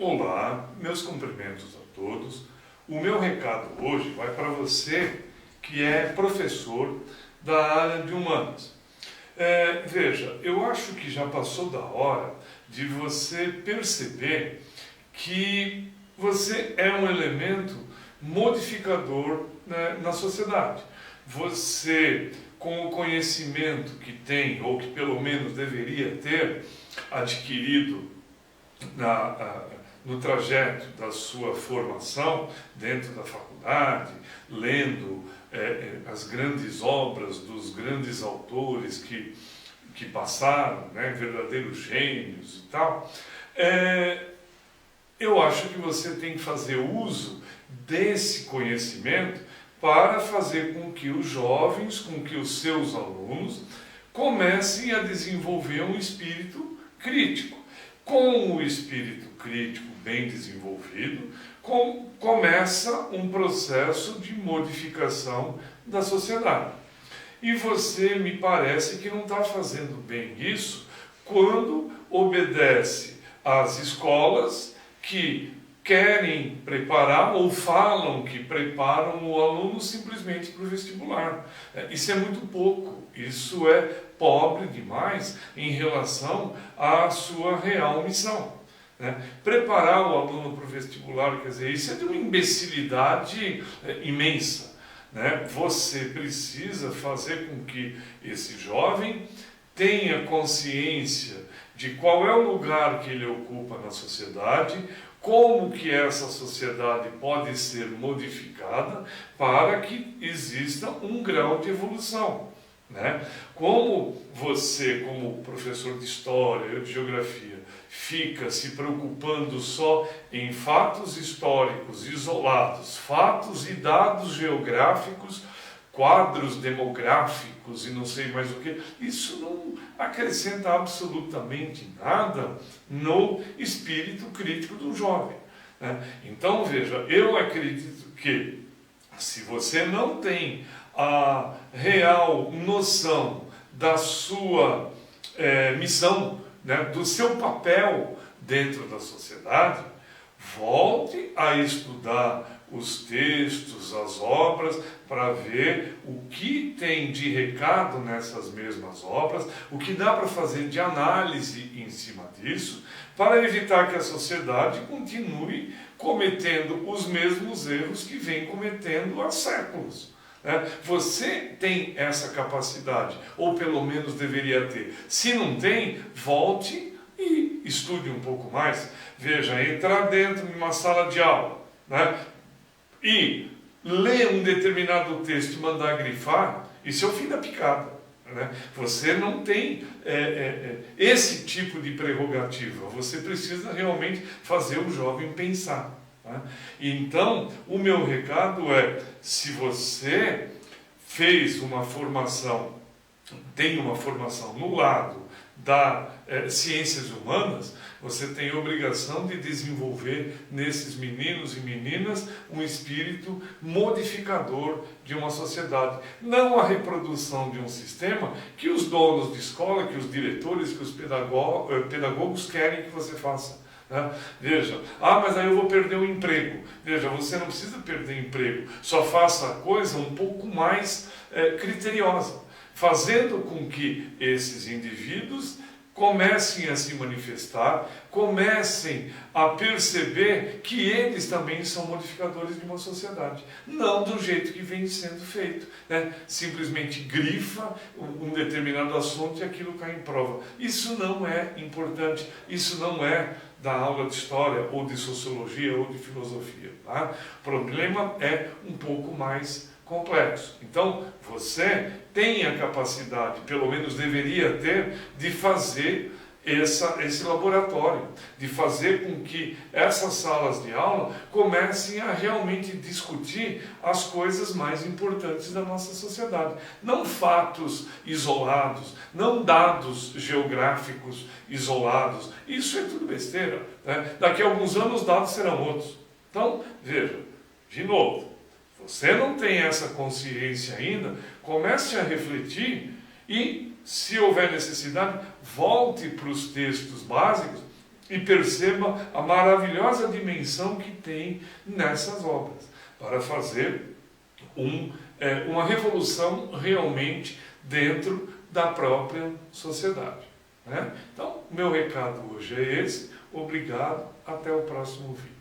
Olá, meus cumprimentos a todos. O meu recado hoje vai para você que é professor da área de humanas. Veja, eu acho que já passou da hora de você perceber que você é um elemento modificador, né, na sociedade. Você, com o conhecimento que tem, ou que pelo menos deveria ter adquirido no trajeto da sua formação dentro da faculdade, lendo as grandes obras dos grandes autores que passaram, né, verdadeiros gênios e tal, eu acho que você tem que fazer uso desse conhecimento para fazer com que os jovens, com que os seus alunos comecem a desenvolver um espírito crítico. Com o espírito crítico bem desenvolvido, começa um processo de modificação da sociedade. E você me parece que não está fazendo bem isso quando obedece às escolas que querem preparar ou falam que preparam o aluno simplesmente para o vestibular. Isso é muito pouco, isso é pobre demais em relação à sua real missão. Preparar o aluno para o vestibular, quer dizer, isso é de uma imbecilidade imensa. Você precisa fazer com que esse jovem tenha consciência de qual é o lugar que ele ocupa na sociedade, como que essa sociedade pode ser modificada para que exista um grau de evolução. Como você, como professor de história ou de geografia, fica se preocupando só em fatos históricos isolados, fatos e dados geográficos, quadros demográficos e não sei mais o que, isso não acrescenta absolutamente nada no espírito crítico do jovem. Então, veja, eu acredito que se você não tem a real noção da sua missão, do seu papel dentro da sociedade, volte a estudar os textos, as obras, para ver o que tem de recado nessas mesmas obras, o que dá para fazer de análise em cima disso, para evitar que a sociedade continue cometendo os mesmos erros que vem cometendo há séculos. Você tem essa capacidade, ou pelo menos deveria ter. Se não tem, volte e estude um pouco mais. Veja, entrar dentro de uma sala de aula, e ler um determinado texto e mandar grifar, isso é o fim da picada. Você não tem esse tipo de prerrogativa. Você precisa realmente fazer o jovem pensar. Então, o meu recado é, se você fez uma formação, tem uma formação no lado das ciências humanas, você tem a obrigação de desenvolver nesses meninos e meninas um espírito modificador de uma sociedade. Não a reprodução de um sistema que os donos de escola, que os diretores, que os pedagogos querem que você faça. Veja, mas aí eu vou perder o emprego. Veja, você não precisa perder emprego, só faça a coisa um pouco mais criteriosa, fazendo com que esses indivíduos comecem a se manifestar, comecem a perceber que eles também são modificadores de uma sociedade, não do jeito que vem sendo feito, simplesmente grifa um determinado assunto e aquilo cai em prova. Isso não é importante, isso não é da aula de história, ou de sociologia, ou de filosofia. O problema é um pouco mais complexo. Então, você tem a capacidade, pelo menos deveria ter, de fazer esse laboratório, de fazer com que essas salas de aula comecem a realmente discutir as coisas mais importantes da nossa sociedade. Não fatos isolados, não dados geográficos isolados. Isso é tudo besteira. Daqui a alguns anos os dados serão outros. Então, veja, de novo, você não tem essa consciência ainda, comece a refletir e, se houver necessidade, volte para os textos básicos e perceba a maravilhosa dimensão que tem nessas obras, para fazer uma revolução realmente dentro da própria sociedade, né? Então, meu recado hoje é esse. Obrigado, até o próximo vídeo.